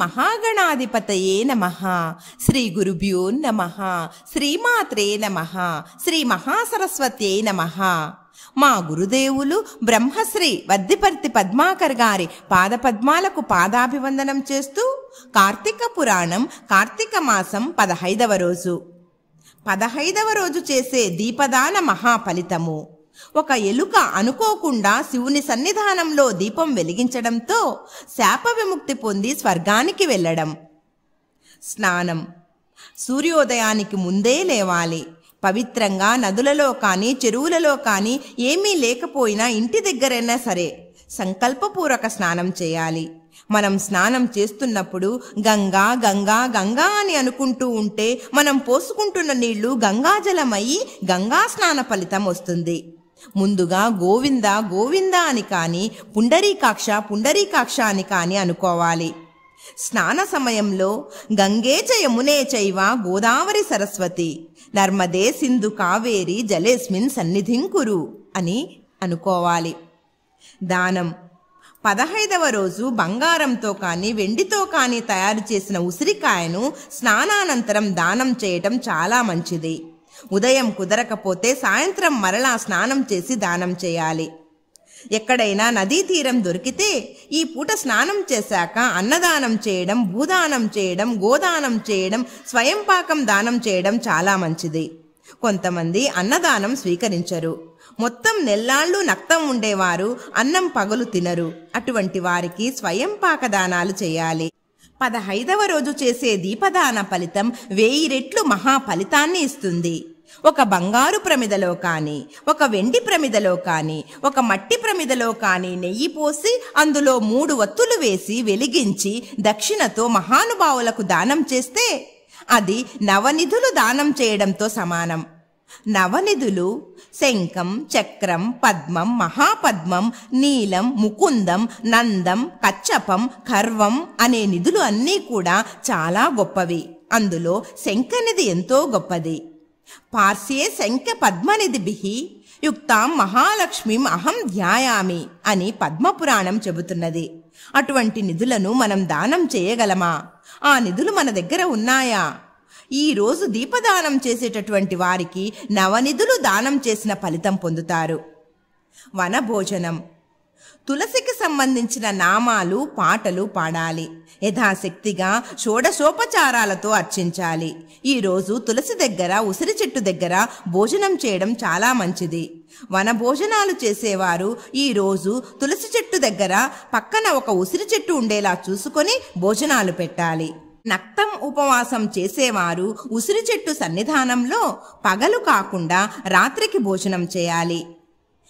మహాగణాధిపతయే నమః. శ్రీ గురుభ్యో నమః. శ్రీమాత్రే నమః. శ్రీ మహాసరస్వత్యై నమః. మా గురుదేవులు బ్రహ్మశ్రీ వద్దిపర్తి పద్మాకర్ గారి పాదపద్మాలకు పాదాభివందనం చేస్తూ కార్తీక పురాణం కార్తీక మాసం 15వ రోజు. 15వ రోజు చేసే దీపదాన మహాఫలితము. ఒక ఎలుక అనుకోకుండా శివుని సన్నిధానంలో దీపం వెలిగించడంతో శాప విముక్తి పొంది స్వర్గానికి వెళ్ళడం. స్నానం. సూర్యోదయానికి ముందే లేవాలి. పవిత్రంగా నదులలో కానీ చెరువులలో కానీ ఏమీ లేకపోయినా ఇంటి దగ్గరైనా సరే సంకల్పపూర్వక స్నానం చేయాలి. మనం స్నానం చేస్తున్నప్పుడు గంగా గంగా గంగా అని అనుకుంటూ ఉంటే మనం పోసుకుంటున్న నీళ్లు గంగాజలమయ్యి గంగా స్నాన ఫలితం వస్తుంది. ముందుగా గోవింద గోవింద అని కానీ పుండరీకాక్ష పుండరీకాక్ష అని కానీ అనుకోవాలి. స్నాన సమయంలో గంగే చ యమునే చైవ గోదావరి సరస్వతి నర్మదే సింధు కావేరి జలేస్మిన్ సన్నిధిం కురు అని అనుకోవాలి. దానం. 15వ రోజు బంగారంతో కానీ వెండితో కానీ తయారు చేసిన ఉసిరికాయను స్నానానంతరం దానం చేయటం చాలా మంచిది. ఉదయం కుదరకపోతే సాయంత్రం మరలా స్నానం చేసి దానం చేయాలి. ఎక్కడైనా నదీ తీరం దొరికితే ఈ పూట స్నానం చేశాక అన్నదానం చేయడం, భూదానం చేయడం, గోదానం చేయడం, స్వయం పాకం దానం చేయడం చాలా మంచిది. కొంతమంది అన్నదానం స్వీకరించరు. మొత్తం నెల్లాళ్ళు నక్తం ఉండేవారు అన్నం పగలు తినరు. అటువంటి వారికి స్వయం పాక దానాలు చేయాలి. 15వ రోజు చేసే దీపదాన ఫలితం 1000 రెట్లు మహా ఫలితాన్ని ఇస్తుంది. ఒక బంగారు ప్రమిదలో కానీ, ఒక వెండి ప్రమిదలో కానీ, ఒక మట్టి ప్రమిదలో కానీ నెయ్యి పోసి అందులో 3 వత్తులు వేసి వెలిగించి దక్షిణతో మహానుభావులకు దానం చేస్తే అది నవనిధులు దానం చేయడంతో సమానం. నవనిధులు శంఖం, చక్రం, పద్మం, మహాపద్మం, నీలం, ముకుందం, నందం, కచ్చపం, ఖర్వం అనే నిధులు అన్నీ కూడా చాలా గొప్పవి. అందులో శంఖనిధి ఎంతో గొప్పది. పార్శ్యే శంఖ పద్మనిధిభిః యుక్తాం మహాలక్ష్మీం అహం ధ్యాయామి అని పద్మపురాణం చెబుతున్నది. అటువంటి నిధులను మనం దానం చేయగలమా? ఆ నిధులు మన దగ్గర ఉన్నాయా? ఈ రోజు దీపదానం చేసేటటువంటి వారికి నవనిధులు దానం చేసిన ఫలితం పొందుతారు. వనభోజనం. తులసికి సంబంధించిన నామాలు, పాటలు పాడాలి. యథాశక్తిగా షోడశోపచారాలతో అర్చించాలి. ఈరోజు తులసి దగ్గర, ఉసిరి చెట్టు దగ్గర భోజనం చేయడం చాలా మంచిది. వనభోజనాలు చేసేవారు ఈరోజు తులసి చెట్టు దగ్గర పక్కన ఒక ఉసిరి చెట్టు ఉండేలా చూసుకొని భోజనాలు పెట్టాలి. నక్తం ఉపవాసం చేసేవారు ఉసిరి చెట్టు సన్నిధానంలో పగలు కాకుండా రాత్రికి భోజనం చేయాలి.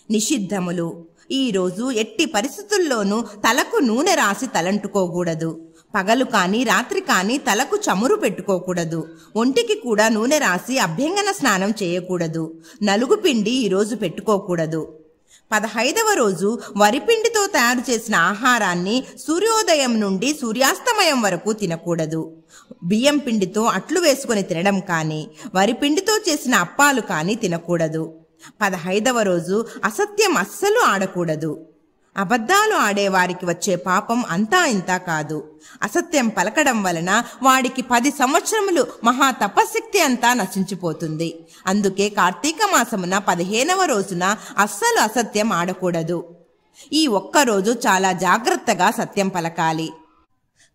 నిషిద్ధములు. ఈరోజు ఎట్టి పరిస్థితుల్లోనూ తలకు నూనె రాసి తలంటుకోకూడదు. పగలు కానీ రాత్రి కానీ తలకు చమురు పెట్టుకోకూడదు. ఒంటికి కూడా నూనె రాసి అభ్యంగన స్నానం చేయకూడదు. నలుగు పిండి ఈరోజు పెట్టుకోకూడదు. 15వ రోజు వరిపిండితో తయారు చేసిన ఆహారాన్ని సూర్యోదయం నుండి సూర్యాస్తమయం వరకు తినకూడదు. బియ్యం పిండితో అట్లు వేసుకొని తినడం కానీ, వరిపిండితో చేసిన అప్పాలు కానీ తినకూడదు. 15వ రోజు అసత్యం అస్సలు ఆడకూడదు. అబద్ధాలు ఆడేవారికి వచ్చే పాపం అంతా ఇంతా కాదు. అసత్యం పలకడం వలన వాడికి 10 సంవత్సరములు మహా తపశక్తి అంతా నశించిపోతుంది. అందుకే కార్తీక మాసమున 15వ రోజున అస్సలు అసత్యం ఆడకూడదు. ఈ ఒక్కరోజు చాలా జాగ్రత్తగా సత్యం పలకాలి.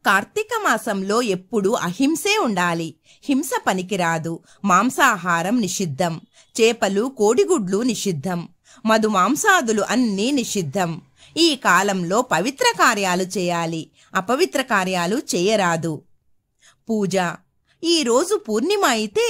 కార్తీక మాసంలో ఎప్పుడూ అహింసే ఉండాలి. హింస పనికిరాదు. మాంసాహారం నిషిద్ధం. చేపలు, కోడిగుడ్లు నిషిద్ధం. మధు మాంసాదులు అన్నీ నిషిద్ధం. ఈ కాలంలో పవిత్ర కార్యాలు చేయాలి. అపవిత్ర కార్యాలు చేయరాదు. పూజ. ఈ రోజు పూర్ణిమ అయితే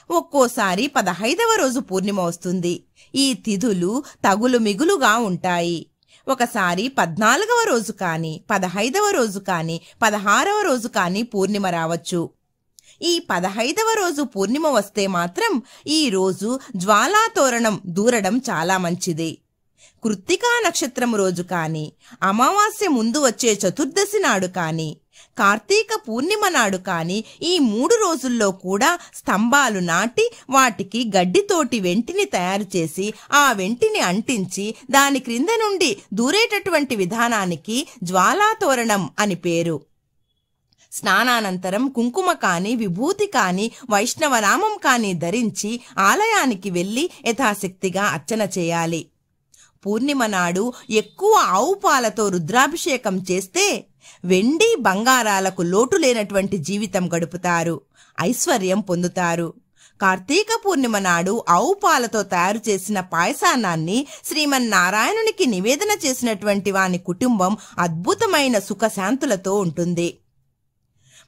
ఒక్కోసారి 15వ రోజు పూర్ణిమ వస్తుంది. ఈ తిథులు తగులు మిగులుగా ఉంటాయి. ఒకసారి 14వ రోజు కానీ, 15వ రోజు కానీ, 16వ రోజు కానీ పూర్ణిమ రావచ్చు. ఈ 15వ రోజు పూర్ణిమ వస్తే మాత్రం ఈ రోజు జ్వాలాతోరణం దూరడం చాలా మంచిది. కృత్తికా నక్షత్రం రోజు కానీ, అమావాస్య ముందు వచ్చే చతుర్దశి నాడు కానీ, కార్తీక పూర్ణిమ నాడు కానీ ఈ 3 రోజుల్లో కూడా స్తంభాలు నాటి వాటికి గడ్డితోటి వెంటిని తయారు చేసి ఆ వెంటిని అంటించి దాని క్రింద నుండి దూరేటటువంటి విధానానికి జ్వాలాతోరణం అని పేరు. స్నానానంతరం కుంకుమ కాని, విభూతి కాని, వైష్ణవనామం కాని ధరించి ఆలయానికి వెళ్లి యథాశక్తిగా అర్చన చేయాలి. పూర్ణిమ నాడు ఎక్కువ ఆవు పాలతో రుద్రాభిషేకం చేస్తే వెండి బంగారాలకు లోటు లేనటువంటి జీవితం గడుపుతారు, ఐశ్వర్యం పొందుతారు. కార్తీక పూర్ణిమ నాడు ఆవు పాలతో తయారు చేసిన పాయసాన్నాన్ని శ్రీమన్నారాయణునికి నివేదన చేసినటువంటి వాని కుటుంబం అద్భుతమైన సుఖశాంతులతో ఉంటుంది.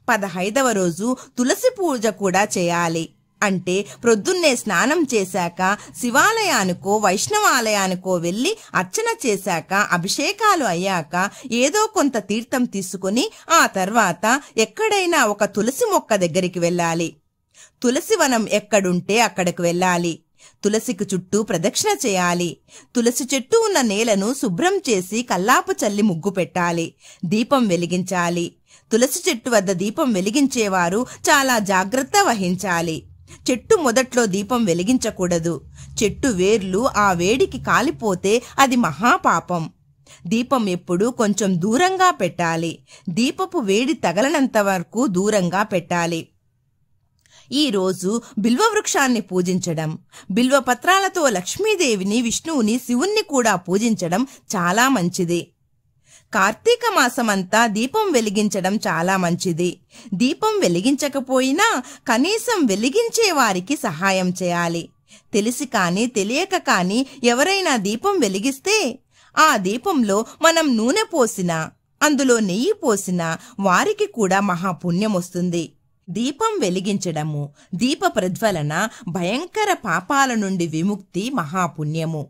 15వ రోజు తులసి పూజ కూడా చేయాలి. అంటే ప్రొద్దున్నే స్నానం చేశాక శివాలయానికో వైష్ణవాలయానికో వెళ్లి అర్చన చేశాక అభిషేకాలు అయ్యాక ఏదో కొంత తీర్థం తీసుకుని ఆ తర్వాత ఎక్కడైనా ఒక తులసి మొక్క దగ్గరికి వెళ్ళాలి. తులసి వనం ఎక్కడుంటే అక్కడికి వెళ్ళాలి. తులసికి చుట్టూ ప్రదక్షిణ చేయాలి. తులసి చెట్టు ఉన్న నేలను శుభ్రం చేసి కల్లాపు చల్లి ముగ్గు పెట్టాలి. దీపం వెలిగించాలి. తులసి చెట్టు వద్ద దీపం వెలిగించేవారు చాలా జాగ్రత్త వహించాలి. చెట్టు మొదట్లో దీపం వెలిగించకూడదు. చెట్టు వేర్లు ఆ వేడికి కాలిపోతే అది మహాపాపం. దీపం ఎప్పుడూ కొంచెం దూరంగా పెట్టాలి. దీపపు వేడి తగలనంత వరకు దూరంగా పెట్టాలి. ఈ రోజు బిల్వవృక్షాన్ని పూజించడం, బిల్వపత్రాలతో లక్ష్మీదేవిని, విష్ణువుని, శివుణ్ణి కూడా పూజించడం చాలా మంచిది. కార్తీక మాసమంతా దీపం వెలిగించడం చాలా మంచిది. దీపం వెలిగించకపోయినా కనీసం వెలిగించే వారికి సహాయం చేయాలి. తెలిసి కానీ తెలియక కానీ ఎవరైనా దీపం వెలిగిస్తే ఆ దీపంలో మనం నూనె పోసినా, అందులో నెయ్యి పోసినా వారికి కూడా మహాపుణ్యం వస్తుంది. దీపం వెలిగించడము, దీప ప్రజ్వలన భయంకర పాపాల నుండి విముక్తి, మహాపుణ్యము.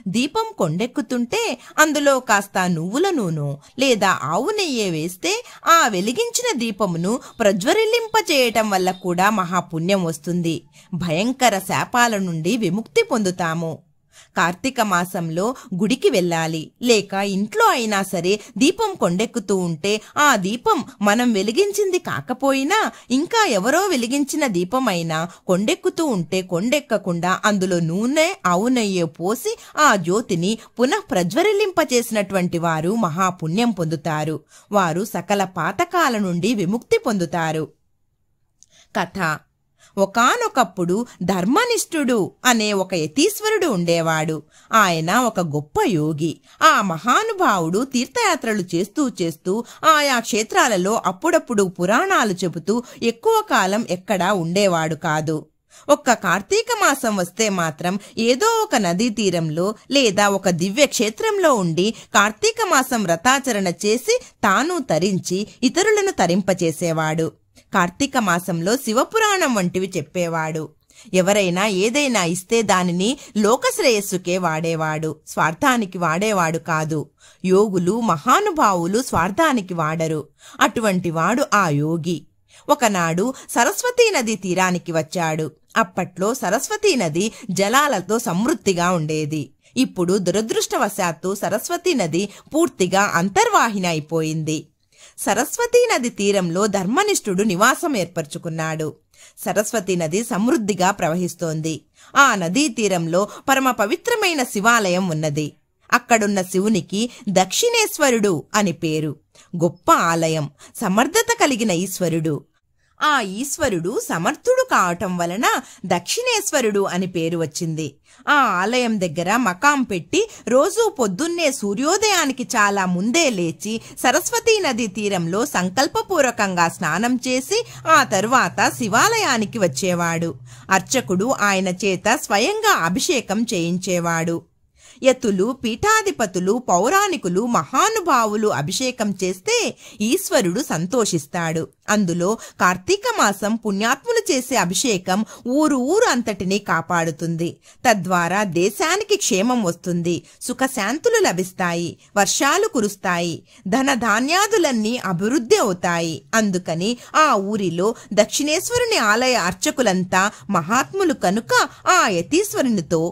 దీపం కొండెక్కుతుంటే అందులో కాస్త నువ్వుల నూనె లేదా ఆవు నెయ్యి వేస్తే ఆ వెలిగించిన దీపమును ప్రజ్వరిల్లింపచేయటం వల్ల కూడా మహాపుణ్యం వస్తుంది. భయంకర శాపాల నుండి విముక్తి పొందుతాము. కార్తీక మాసంలో గుడికి వెళ్ళాలి, లేక ఇంట్లో అయినా సరే దీపం కొండెక్కుతూ ఉంటే ఆ దీపం మనం వెలిగించింది కాకపోయినా ఇంకా ఎవరో వెలిగించిన దీపమైనా కొండెక్కుతూ ఉంటే కొండెక్కకుండా అందులో నూనె, ఆవు నెయ్యి పోసి ఆ జ్యోతిని పునః ప్రజ్వరిల్లింపచేసినటువంటి వారు మహాపుణ్యం పొందుతారు. వారు సకల పాతకాల నుండి విముక్తి పొందుతారు. కథ. ఒకానొకప్పుడు ధర్మనిష్ఠుడు అనే ఒక యతీశ్వరుడు ఉండేవాడు. ఆయన ఒక గొప్ప యోగి. ఆ మహానుభావుడు తీర్థయాత్రలు చేస్తూ చేస్తూ ఆయా క్షేత్రాలలో అప్పుడప్పుడు పురాణాలు చెబుతూ ఎక్కువ కాలం ఎక్కడా ఉండేవాడు కాదు. ఒక్క కార్తీక మాసం వస్తే మాత్రం ఏదో ఒక నదీ తీరంలో లేదా ఒక దివ్య క్షేత్రంలో ఉండి కార్తీక మాసం వ్రతాచరణ చేసి తాను తరించి ఇతరులను తరింపచేసేవాడు. కార్తీక మాసంలో శివపురాణం వంటివి చెప్పేవాడు. ఎవరైనా ఏదైనా ఇస్తే దానిని లోకశ్రేయస్సుకే వాడేవాడు, స్వార్థానికి వాడేవాడు కాదు. యోగులు, మహానుభావులు స్వార్థానికి వాడరు. అటువంటి వాడు ఆ యోగి. ఒకనాడు సరస్వతీ నది తీరానికి వచ్చాడు. అప్పట్లో సరస్వతీ నది జలాలతో సమృద్ధిగా ఉండేది. ఇప్పుడు దురదృష్టవశాత్తు సరస్వతీ నది పూర్తిగా అంతర్వాహిని అయిపోయింది. సరస్వతీ నది తీరంలో ధర్మనిష్ఠుడు నివాసం ఏర్పరచుకున్నాడు. సరస్వతీ నది సమృద్ధిగా ప్రవహిస్తోంది. ఆ నదీ తీరంలో పరమ పవిత్రమైన శివాలయం ఉన్నది. అక్కడున్న శివునికి దక్షిణేశ్వరుడు అని పేరు. గొప్ప ఆలయం, సమర్థత కలిగిన ఈశ్వరుడు. ఆ ఈశ్వరుడు సమర్థుడు కావటం వలన దక్షిణేశ్వరుడు అని పేరు వచ్చింది. ఆ ఆలయం దగ్గర మకాం పెట్టి రోజూ పొద్దున్నే సూర్యోదయానికి చాలా ముందే లేచి సరస్వతీ నదీ తీరంలో సంకల్పపూర్వకంగా స్నానం చేసి ఆ తరువాత శివాలయానికి వచ్చేవాడు. అర్చకుడు ఆయన చేత స్వయంగా అభిషేకం చేయించేవాడు. యతులు, పీఠాధిపతులు, పౌరాణికులు, మహానుభావులు అభిషేకం చేస్తే ఈశ్వరుడు సంతోషిస్తాడు. అందులో కార్తీక మాసం పుణ్యాత్ములు చేసే అభిషేకం ఊరు అంతటినీ కాపాడుతుంది. తద్వారా దేశానికి క్షేమం వస్తుంది, సుఖశాంతులు లభిస్తాయి, వర్షాలు కురుస్తాయి, ధనధాన్యాదులన్నీ అభివృద్ధి అవుతాయి. అందుకని ఆ ఊరిలో దక్షిణేశ్వరుని ఆలయ అర్చకులంతా మహాత్ములు కనుక ఆ యతీశ్వరునితో,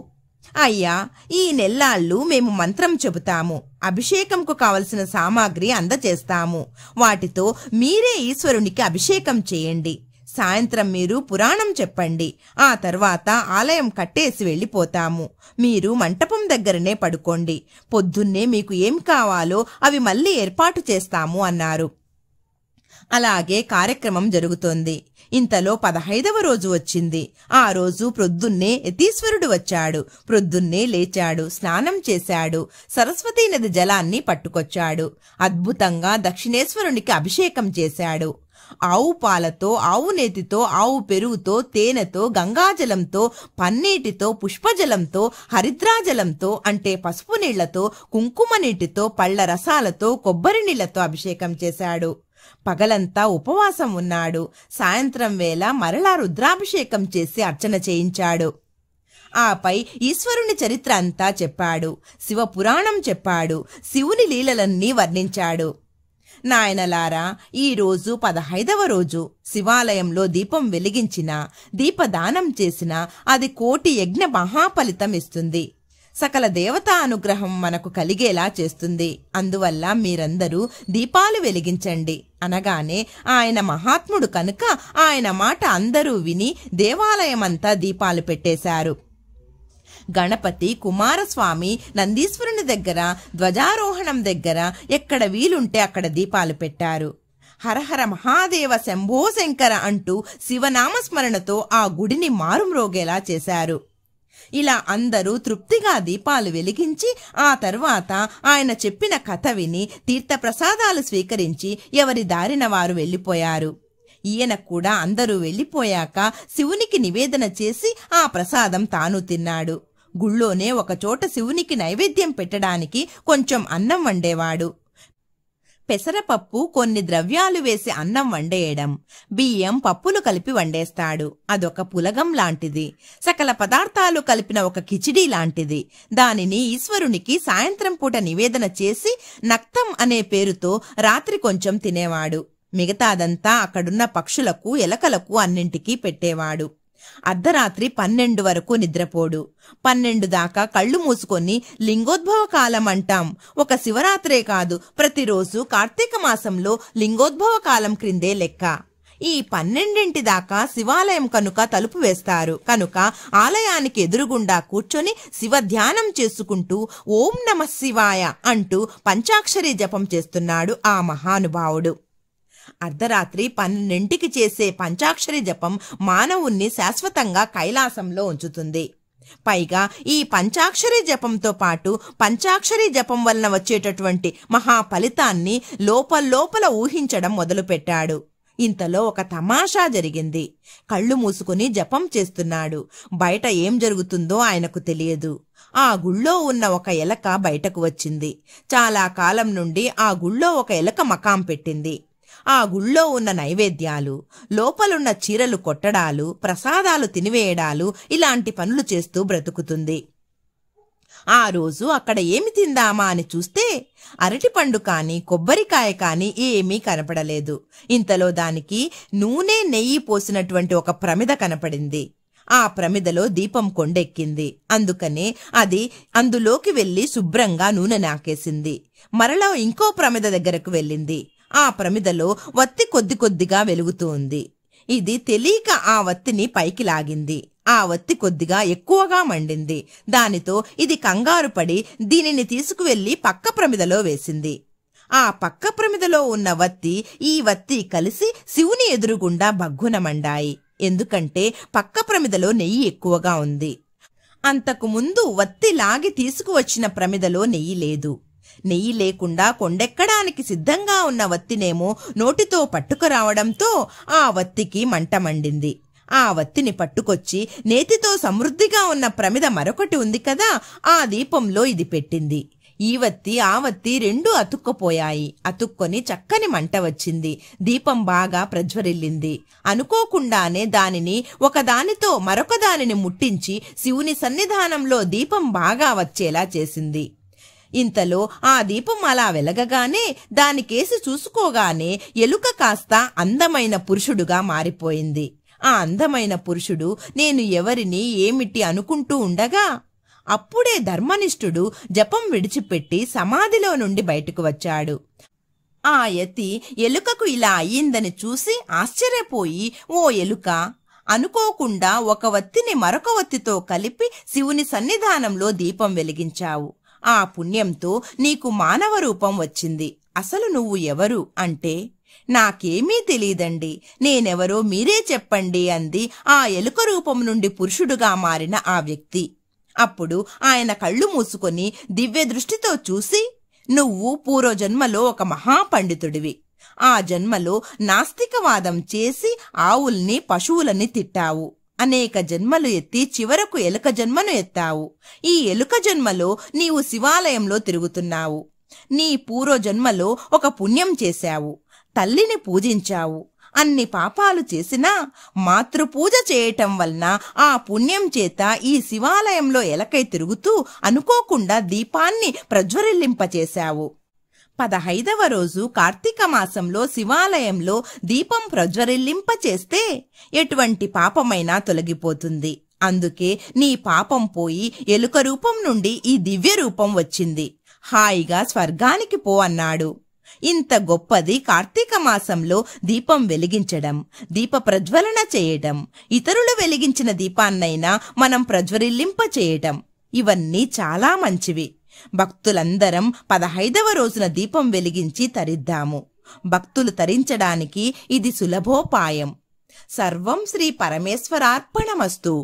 అయ్యా, ఈ నెల్లాళ్ళు మేము మంత్రం చెబుతాము, అభిషేకంకు కావలసిన సామాగ్రి అందచేస్తాము. వాటితో మీరే ఈశ్వరునికి అభిషేకం చేయండి. సాయంత్రం మీరు పురాణం చెప్పండి. ఆ తర్వాత ఆలయం కట్టేసి వెళ్ళిపోతాము. మీరు మంటపం దగ్గరనే పడుకోండి. పొద్దున్నే మీకు ఏం కావాలో అవి మళ్ళీ ఏర్పాటు చేస్తాము అన్నారు. అలాగే కార్యక్రమం జరుగుతోంది. ఇంతలో 15వ రోజు వచ్చింది. ఆ రోజు ప్రొద్దున్నే యతీశ్వరుడు వచ్చాడు. ప్రొద్దున్నే లేచాడు, స్నానం చేశాడు, సరస్వతీ నది జలాన్ని పట్టుకొచ్చాడు. అద్భుతంగా దక్షిణేశ్వరునికి అభిషేకం చేశాడు. ఆవు పాలతో, ఆవు నేతితో, ఆవు పెరుగుతో, తేనెతో, గంగాజలంతో, పన్నీటితో, పుష్పజలంతో, హరిద్రాజలంతో అంటే పసుపు నీళ్లతో, కుంకుమ నీటితో, పళ్ల రసాలతో, కొబ్బరి నీళ్లతో అభిషేకం చేశాడు. పగలంతా ఉపవాసం ఉన్నాడు. సాయంత్రం వేళ మరలా రుద్రాభిషేకం చేసి అర్చన చేయించాడు. ఆపై ఈశ్వరుని చరిత్ర అంతా చెప్పాడు. శివపురాణం చెప్పాడు. శివుని లీలలన్నీ వర్ణించాడు. నాయనలారా, ఈరోజు 15వ రోజు. శివాలయంలో దీపం వెలిగించినా, దీపదానం చేసినా అది కోటి యజ్ఞ మహాఫలితం ఇస్తుంది. సకల దేవతా అనుగ్రహం మనకు కలిగేలా చేస్తుంది. అందువల్ల మీరందరూ దీపాలు వెలిగించండి అనగానే ఆయన మహాత్ముడు కనుక ఆయన మాట అందరూ విని దేవాలయమంతా దీపాలు పెట్టేశారు. గణపతి, కుమారస్వామి, నందీశ్వరుని దగ్గర, ధ్వజారోహణం దగ్గర ఎక్కడ వీలుంటే అక్కడ దీపాలు పెట్టారు. హరహర మహాదేవ శంభో శంకర అంటూ శివనామస్మరణతో ఆ గుడిని మారుమ్రోగేలా చేశారు. ఇలా అందరూ తృప్తిగా దీపాలు వెలిగించి ఆ తర్వాత ఆయన చెప్పిన కథ విని తీర్థప్రసాదాలు స్వీకరించి ఎవరి దారిన వారు వెళ్ళిపోయారు. ఈయన కూడా అందరూ వెళ్ళిపోయాక శివునికి నివేదన చేసి ఆ ప్రసాదం తాను తిన్నాడు. గుళ్ళోనే ఒకచోట శివునికి నైవేద్యం పెట్టడానికి కొంచెం అన్నం వండేవాడు. పెసరపప్పు, కొన్ని ద్రవ్యాలు వేసి అన్నం వండేయడం, బియ్యం, పప్పులు కలిపి వండేస్తాడు. అదొక పులగం లాంటిది. సకల పదార్థాలు కలిపిన ఒక కిచిడీ లాంటిది. దానిని ఈశ్వరునికి సాయంత్రం పూట నివేదన చేసి నక్తం అనే పేరుతో రాత్రి కొంచెం తినేవాడు. మిగతాదంతా అక్కడున్న పక్షులకు, ఎలకలకు అన్నింటికీ పెట్టేవాడు. అర్ధరాత్రి 12 వరకు నిద్రపోడు. 12 దాకా కళ్ళు మూసుకొని లింగోద్భవ కాలం అంటాం. ఒక శివరాత్రే కాదు, ప్రతిరోజు కార్తీక మాసంలో లింగోద్భవ కాలం క్రిందే లెక్క. ఈ 12 దాకా శివాలయం కనుక తలుపు వేస్తారు. కనుక ఆలయానికి ఎదురుగుండా కూర్చొని శివ ధ్యానం చేసుకుంటూ ఓం నమః శివాయ అంటూ పంచాక్షరి జపం చేస్తున్నాడు ఆ మహానుభావుడు. అర్ధరాత్రి 12కి చేసే పంచాక్షరి జపం మానవుణ్ణి శాశ్వతంగా కైలాసంలో ఉంచుతుంది. పైగా ఈ పంచాక్షరి జపంతో పాటు పంచాక్షరి జపం వలన వచ్చేటటువంటి మహా ఫలితాన్ని లోపల ఊహించడం మొదలుపెట్టాడు. ఇంతలో ఒక తమాషా జరిగింది. కళ్ళు మూసుకుని జపం చేస్తున్నాడు. బయట ఏం జరుగుతుందో ఆయనకు తెలియదు. ఆ గుళ్ళో ఉన్న ఒక ఎలక బయటకు వచ్చింది. చాలా కాలం నుండి ఆ గుళ్ళో ఒక ఎలక మకాం పెట్టింది. ఆ గుళ్ళో ఉన్న నైవేద్యాలు, లోపలున్న చీరలు కొట్టడాలు, ప్రసాదాలు తినివేయడాలు ఇలాంటి పనులు చేస్తూ బ్రతుకుతుంది. ఆ రోజు అక్కడ ఏమి తిందామా అని చూస్తే అరటిపండు కాని, కొబ్బరికాయ కాని ఏమీ కనపడలేదు. ఇంతలో దానికి నూనె, నెయ్యి పోసినటువంటి ఒక ప్రమిద కనపడింది. ఆ ప్రమిదలో దీపం కొండెక్కింది. అందుకనే అది అందులోకి వెళ్లి శుభ్రంగా నూనె నాకేసింది. మరలా ఇంకో ప్రమిద దగ్గరకు వెళ్ళింది. ఆ ప్రమిదలో వత్తి కొద్దిగా వెలుగుతూ ఉంది. ఇది తెలియక ఆ వత్తిని పైకి లాగింది. ఆ వత్తి కొద్దిగా ఎక్కువగా మండింది. దానితో ఇది కంగారు పడి దీనిని తీసుకువెళ్లి పక్క ప్రమిదలో వేసింది. ఆ పక్క ప్రమిదలో ఉన్న వత్తి, ఈ వత్తి కలిసి శివుని ఎదురుగుండా భగ్గున మండాయి. ఎందుకంటే పక్క ప్రమిదలో నెయ్యి ఎక్కువగా ఉంది. అంతకు ముందు వత్తి లాగి తీసుకువచ్చిన ప్రమిదలో నెయ్యి లేదు. నెయ్యి లేకుండా కొండెక్కడానికి సిద్ధంగా ఉన్న వత్తినేమో నోటితో పట్టుకురావడంతో ఆ వత్తికి మంట మండింది. ఆ వత్తిని పట్టుకొచ్చి నేతితో సమృద్ధిగా ఉన్న ప్రమిద మరొకటి ఉంది కదా, ఆ దీపంలో ఇది పెట్టింది. ఈ వత్తి ఆ వత్తి రెండూ అతుక్కుపోయాయి. అతుక్కొని చక్కని మంట వచ్చింది. దీపం బాగా ప్రజ్వరిల్లింది. అనుకోకుండానే దానిని ఒకదానితో మరొక దానిని ముట్టించి శివుని సన్నిధానంలో దీపం బాగా వచ్చేలా చేసింది. ఇంతలో ఆ దీపం అలా వెలగగానే దానికేసి చూసుకోగానే ఎలుక కాస్త అందమైన పురుషుడుగా మారిపోయింది. ఆ అందమైన పురుషుడు నేను ఎవరిని ఏమిటి అనుకుంటూ ఉండగా అప్పుడే ధర్మనిష్ఠుడు జపం విడిచిపెట్టి సమాధిలో నుండి బయటకు వచ్చాడు. ఆ యతి ఎలుకకు ఇలా అయ్యిందని చూసి ఆశ్చర్యపోయి, ఓ ఎలుక, అనుకోకుండా ఒక వత్తిని మరొక వత్తితో కలిపి శివుని సన్నిధానంలో దీపం వెలిగించావు. ఆ పుణ్యంతో నీకు మానవ రూపం వచ్చింది. అసలు నువ్వు ఎవరు అంటే, నాకేమీ తెలీదండి, నేనెవరో మీరే చెప్పండి అంది ఆ ఎలుక రూపం నుండి పురుషుడుగా మారిన ఆ వ్యక్తి. అప్పుడు ఆయన కళ్ళు మూసుకొని దివ్య దృష్టితో చూసి, నువ్వు పూర్వజన్మలో ఒక మహాపండితుడివి. ఆ జన్మలో నాస్తికవాదం చేసి ఆవుల్ని పశువులని తిట్టావు. అనేక జన్మలు ఎత్తి చివరకు ఎలుక జన్మను ఎత్తావు. ఈ ఎలుక జన్మలో నీవు శివాలయంలో తిరుగుతున్నావు. నీ పూర్వజన్మలో ఒక పుణ్యం చేశావు, తల్లిని పూజించావు. అన్ని పాపాలు చేసినా మాతృపూజ చేయటం వలన ఆ పుణ్యం చేత ఈ శివాలయంలో ఎలకై తిరుగుతూ అనుకోకుండా దీపాన్ని ప్రజ్వరిల్లింపచేశావు. 15వ రోజు కార్తీక మాసంలో శివాలయంలో దీపం ప్రజ్వరిల్లింపచేస్తే ఎటువంటి పాపమైనా తొలగిపోతుంది. అందుకే నీ పాపం పోయి ఎలుక రూపం నుండి ఈ దివ్య రూపం వచ్చింది. హాయిగా స్వర్గానికి పో అన్నాడు. ఇంత గొప్పది కార్తీక మాసంలో దీపం వెలిగించడం, దీప ప్రజ్వలన చేయటం, ఇతరులు వెలిగించిన దీపాన్నైనా మనం ప్రజ్వరిల్లింప చేయటం, ఇవన్నీ చాలా మంచివి. భక్తులందరం 15వ రోజున దీపం వెలిగించి తరిద్దాము. భక్తులు తరించడానికి ఇది సులభోపాయం. సర్వం శ్రీ పరమేశ్వరార్పణమస్తు.